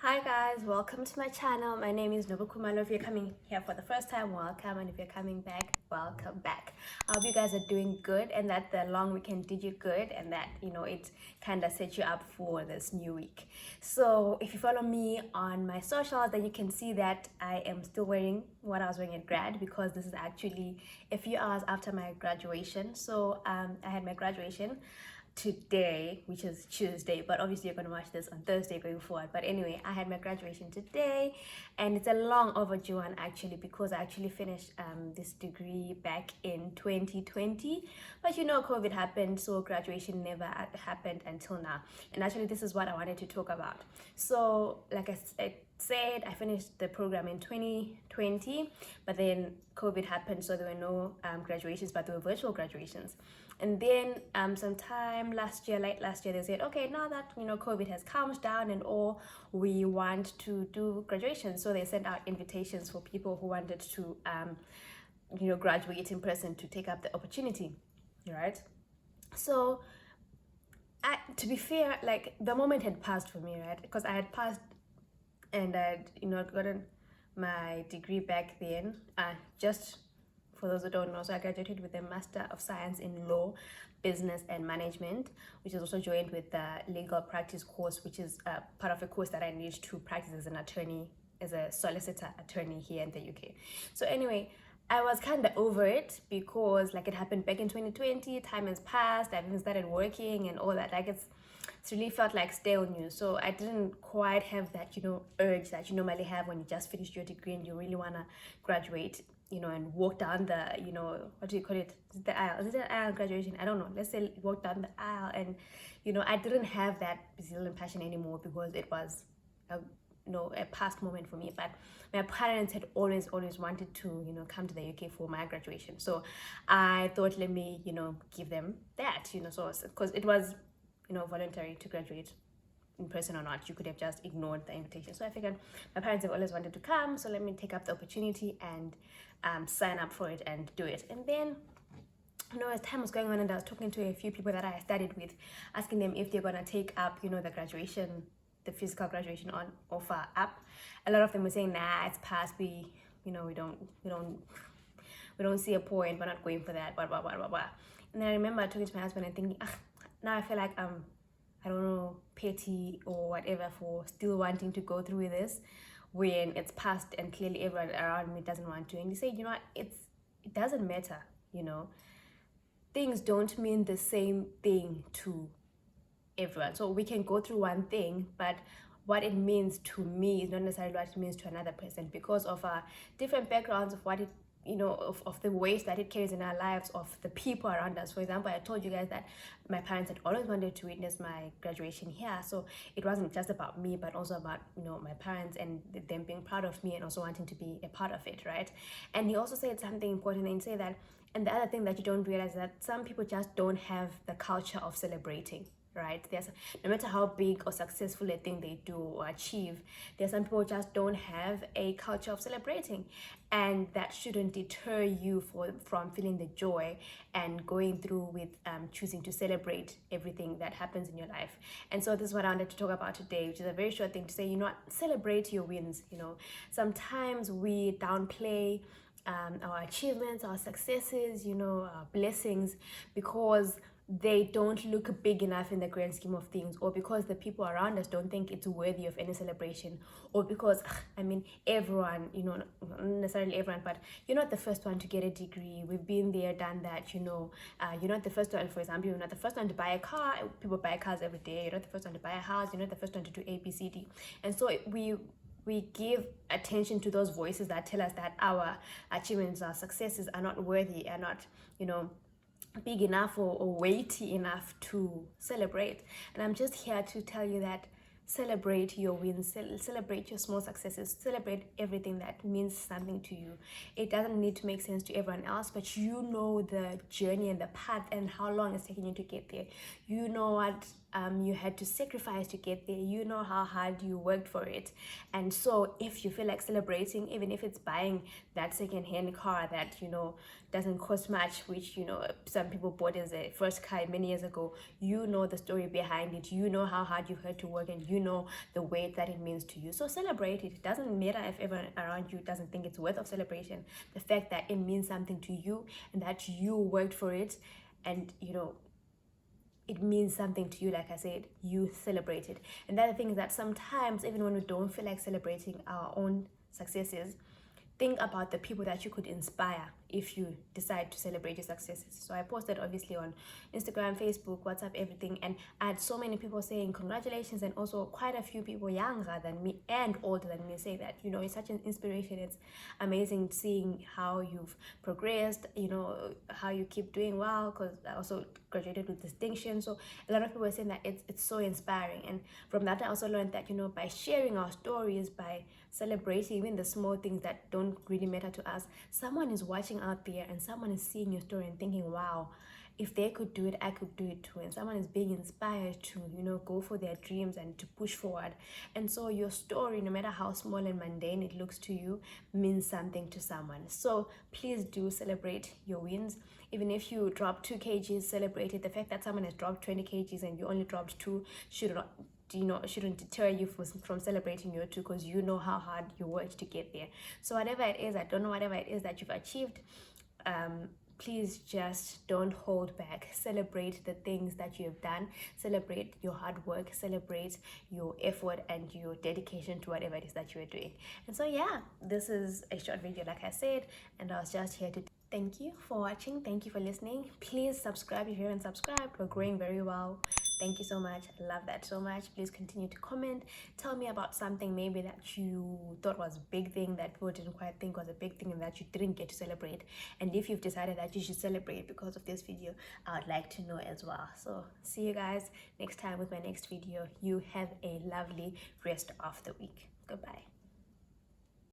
Hi guys, welcome to my channel. My name is Nobu Kumalo. If you're coming here for the first time, welcome, and if you're coming back, welcome back. I hope you guys are doing good and that the long weekend did you good and that it kind of set you up for this new week. So if you follow me on my socials, then you can see that I am still wearing what I was wearing at grad, because this is actually a few hours after my graduation. So I had my graduation today, which is Tuesday, but obviously you're going to watch this on Thursday going forward. But anyway, I had my graduation today, and it's a long overdue one actually, because I actually finished this degree back in 2020, but COVID happened, so graduation never happened until now. And actually this is what I wanted to talk about. So like I said, I finished the program in 2020, but then COVID happened, so there were no graduations, but there were virtual graduations. And then sometime late last year, they said, okay, now that COVID has calmed down and all, we want to do graduation. So they sent out invitations for people who wanted to graduate in person to take up the opportunity, right? So to be fair, like the moment had passed for me, right? Because I had passed and I'd gotten my degree back then. Just for those who don't know, so I graduated with a Master of Science in Law, Business and Management, which is also joined with the Legal Practice course, which is part of a course that I need to practice as an attorney, as a solicitor attorney here in the UK. So anyway, I was kind of over it because like it happened back in 2020, time has passed, I've even started working and all that. Like it's really felt like stale news. So I didn't quite have that, urge that you normally have when you just finished your degree and you really want to graduate, and walk down the, what do you call it? Is it the aisle? Is it the aisle graduation? I don't know. Let's say walk down the aisle. And, I didn't have that zeal and passion anymore because it was a past moment for me. But my parents had always wanted to come to the UK for my graduation, so I thought, let me give them that, so because it was voluntary to graduate in person or not. You could have just ignored the invitation. So I figured my parents have always wanted to come, so let me take up the opportunity and sign up for it and do it. And then as time was going on and I was talking to a few people that I studied with, asking them if they're gonna take up the graduation, the physical graduation on offer up, a lot of them were saying, nah, it's past, we don't see a point, we're not going for that, blah blah blah blah blah. And then I remember talking to my husband and thinking, now I feel like I don't know, petty or whatever for still wanting to go through with this when it's past and clearly everyone around me doesn't want to. And you say, what, it doesn't matter, things don't mean the same thing to everyone. So we can go through one thing, but what it means to me is not necessarily what it means to another person, because of our different backgrounds, of what it of the ways that it carries in our lives, of the people around us. For example, I told you guys that my parents had always wanted to witness my graduation here, so it wasn't just about me but also about my parents and them being proud of me and also wanting to be a part of it, right? And he also said something important, and he said that, and the other thing that you don't realize is that some people just don't have the culture of celebrating, right? No matter how big or successful a thing they do or achieve, there's some people just don't have a culture of celebrating, and that shouldn't deter you from feeling the joy and going through with choosing to celebrate everything that happens in your life. And so this is what I wanted to talk about today, which is a very short thing to say, celebrate your wins. Sometimes we downplay our achievements, our successes, our blessings, because they don't look big enough in the grand scheme of things, or because the people around us don't think it's worthy of any celebration, or because everyone, not necessarily everyone, but you're not the first one to get a degree. We've been there, done that. You're not the first one. For example, you're not the first one to buy a car. People buy cars every day. You're not the first one to buy a house. You're not the first one to do ABCD. And so we give attention to those voices that tell us that our achievements, our successes are not worthy, are not big enough or weighty enough to celebrate. And I'm just here to tell you that celebrate your wins, celebrate your small successes, celebrate everything that means something to you. It doesn't need to make sense to everyone else, but the journey and the path and how long it's taking you to get there. What you had to sacrifice to get there. You know how hard you worked for it. And so if you feel like celebrating, even if it's buying that second-hand car that, you know, doesn't cost much, which, you know, some people bought as a first car many years ago, you know the story behind it. You know how hard you've had to work, and you know the weight that it means to you. So celebrate it. It doesn't matter if everyone around you doesn't think it's worth of celebration. The fact that it means something to you and that you worked for it, and, you know, it means something to you. Like I said, you celebrate it. And the other thing is that sometimes, even when we don't feel like celebrating our own successes, think about the people that you could inspire if you decide to celebrate your successes. So I posted obviously on Instagram, Facebook, WhatsApp, everything, and I had so many people saying congratulations, and also quite a few people younger than me and older than me say that, you know, it's such an inspiration. It's amazing seeing how you've progressed, you know, how you keep doing well, because I also graduated with distinction. So a lot of people are saying that it's so inspiring. And from that I also learned that, you know, by sharing our stories, by celebrating even the small things that don't really matter to us, someone is watching out there and someone is seeing your story and thinking, wow, if they could do it, I could do it too. And someone is being inspired to, you know, go for their dreams and to push forward. And so your story, no matter how small and mundane it looks to you, means something to someone. So please do celebrate your wins. Even if you drop 2 kgs, celebrate it. The fact that someone has dropped 20 kgs and you only dropped 2 should not, you know, shouldn't deter you from celebrating your 2, because you know how hard you worked to get there. So whatever it is, I don't know, whatever it is that you've achieved, please just don't hold back. Celebrate the things that you have done. Celebrate your hard work. Celebrate your effort and your dedication to whatever it is that you are doing. And so yeah, this is a short video, like I said, and I was just here to thank you for watching. Thank you for listening. Please subscribe if you haven't subscribed. We're growing very well. Thank you so much. I love that so much. Please continue to comment. Tell me about something maybe that you thought was a big thing that people didn't quite think was a big thing and that you didn't get to celebrate. And if you've decided that you should celebrate because of this video, I would like to know as well. So see you guys next time with my next video. You have a lovely rest of the week. Goodbye.